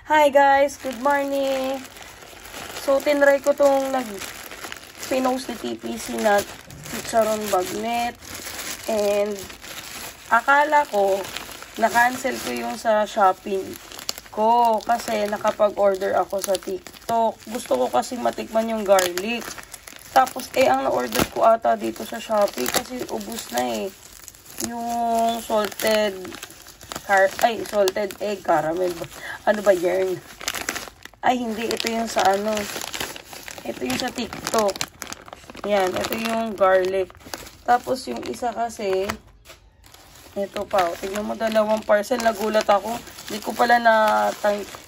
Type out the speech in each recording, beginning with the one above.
Hi guys! Good morning! So, tinry ko tong pinost ni TPC na chicharon bagnet. And, akala ko, na-cancel ko yung sa shopping ko. Kasi, nakapag-order ako sa TikTok. Gusto ko kasi matikman yung garlic. Tapos, ang na-order ko ata dito sa Shopee kasi ubus na eh. Yung salted egg caramel. Ano ba yan? Ay, hindi. Ito yung sa ano. Ito yung sa TikTok. Yan. Ito yung garlic. Tapos yung isa kasi, ito pa. Tignan mo, dalawang parcel. Nagulat ako. Hindi ko pala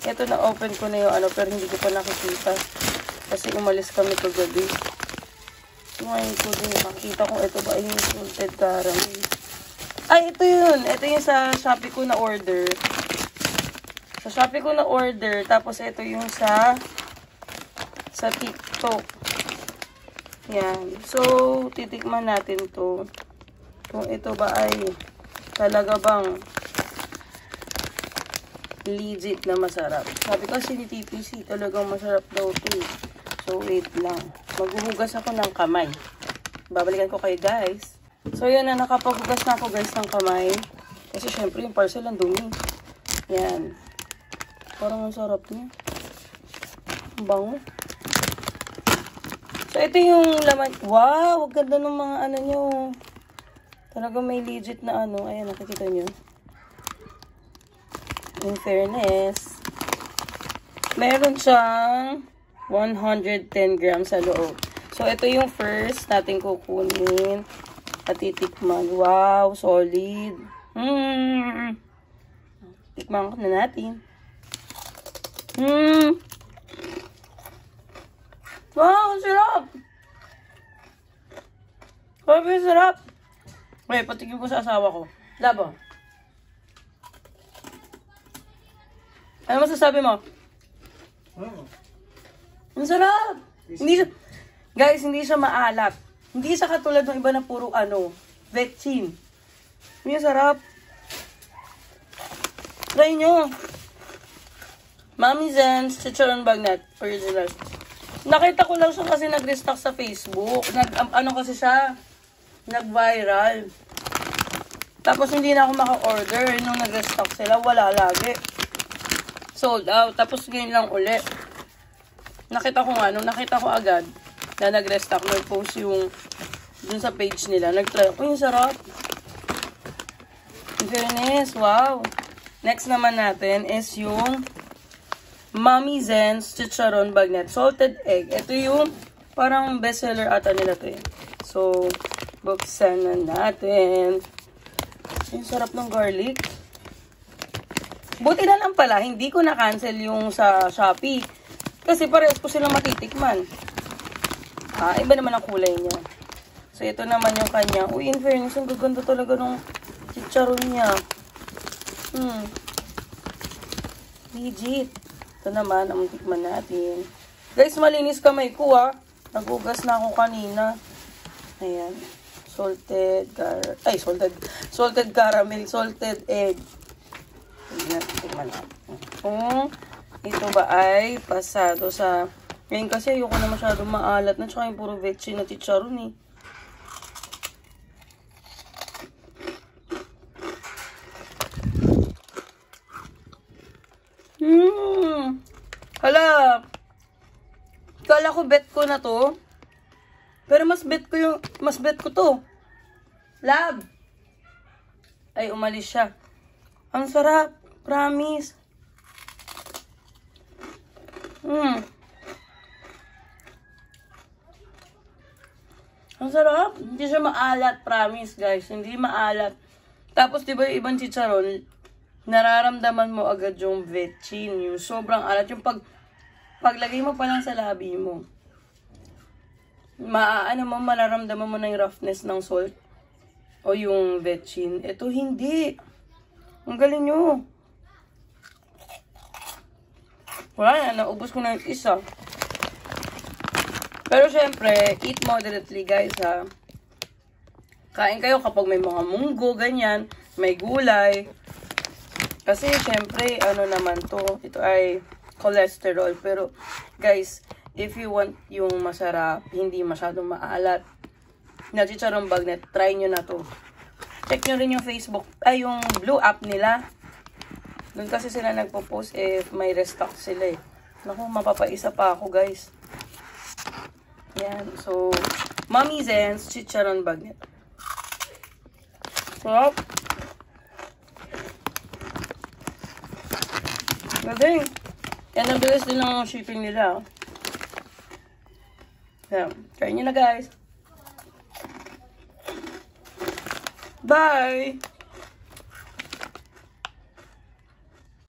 ito na-open ko na yung ano, pero hindi ko pa nakikita. Kasi umalis kami kagabi. Ngayon ko din. Makikita ko ito ba yung salted caramel. Ay, ito yun. Ito yung sa Shopee ko na order. Sa Shopee ko na order. Tapos, ito yung sa TikTok. Yan. So, titikman natin to. Kung ito ba ay talaga bang legit na masarap. Sabi kasi ni TPC, talagang masarap daw to. So, wait lang. Maghuhugas ako ng kamay. Babalikan ko kayo, guys. So, yun na, nakapaghugas na ako guys ng kamay. Kasi, syempre, yung parcel ang dumi. Yan. Parang ang sarap niya. Ang bango. So, ito yung laman. Wow! Ang ganda ng mga ano nyo. Talagang may legit na ano. Ayan, nakikita nyo. In fairness, meron siyang 110 grams sa loob. So, ito yung first natin kukunin. Titikman. Wow, solid. Tikman ko na natin. Wow, ang sarap. Grabe, sarap. Wait, patikin ko sa asawa ko. Labo. Ano masasabi mo? Ang sarap. Hindi siya, guys, hindi siya maalat. Hindi sa katulad ng iba na puro vetchin. Yung sarap. Try nyo. Mami Zen's Chicharon Bagnet. Original. Nakita ko lang siya kasi nag-restock sa Facebook. Kasi siya? Nag-viral. Tapos hindi na ako maka-order. Nung nag-restock sila, wala lagi. Sold out. Tapos ngayon lang ulit. Nakita ko agad na nag-restock, nag-post yung dun sa page nila. Nag-try ako. Yung sarap. In fairness, wow. Next naman natin is yung Mami Zen's Chicharon Bagnet Salted Egg. Ito yung parang bestseller ata nila to eh. So, buksan na natin. Yung sarap ng garlic. Buti na lang pala, hindi ko na-cancel yung sa Shopee. Kasi parehas ko silang matitikman. Iba naman ang kulay niya. So, ito naman yung kanya. Uy, in fairness, ang gaganda talaga ng chicharon niya. Legit. Ito naman, ang tikman natin. Guys, malinis kamay ko Nagugas na ako kanina. Ayan. Salted caramel, salted egg. Ayan, tikman natin. Kung ito ba ay pasado sa... Ngayon kasi ayoko na masyadong maalat na. Tsaka yung puro vetchin na chicharon eh. Hala. Kala ko bet ko na to. Pero mas bet ko to. Lab. Ay, umalis siya. Ang sarap. Promise. Ang sarap. Hindi siya maalat. Promise, guys. Hindi maalat. Tapos, di ba yung ibang chicharon, nararamdaman mo agad yung vetchin. Yung sobrang alat. Yung paglagay mo pa lang sa labi mo. Mararamdaman mo na yung roughness ng salt. O yung vetchin. Ito, hindi. Ang galing nyo. Wala na. Naubos ko na yung isa. Pero syempre, eat moderately guys Kain kayo kapag may mga munggo, ganyan, may gulay. Kasi, syempre, ano naman to, ito ay cholesterol. Pero, guys, if you want yung masarap, hindi masyadong maalat, na chicharong bagnet, try nyo na to. Check nyo rin yung Facebook, ay, yung Blue app nila. Doon kasi sila nagpo-post if may restock sila eh. Naku, mapapaisa pa ako, guys. Yan, so, Mommy Zen's chicharon bagnet. Sarap. Galing. Yan, ang bilis din ng shipping nila. Yan, try nyo na, guys. Bye!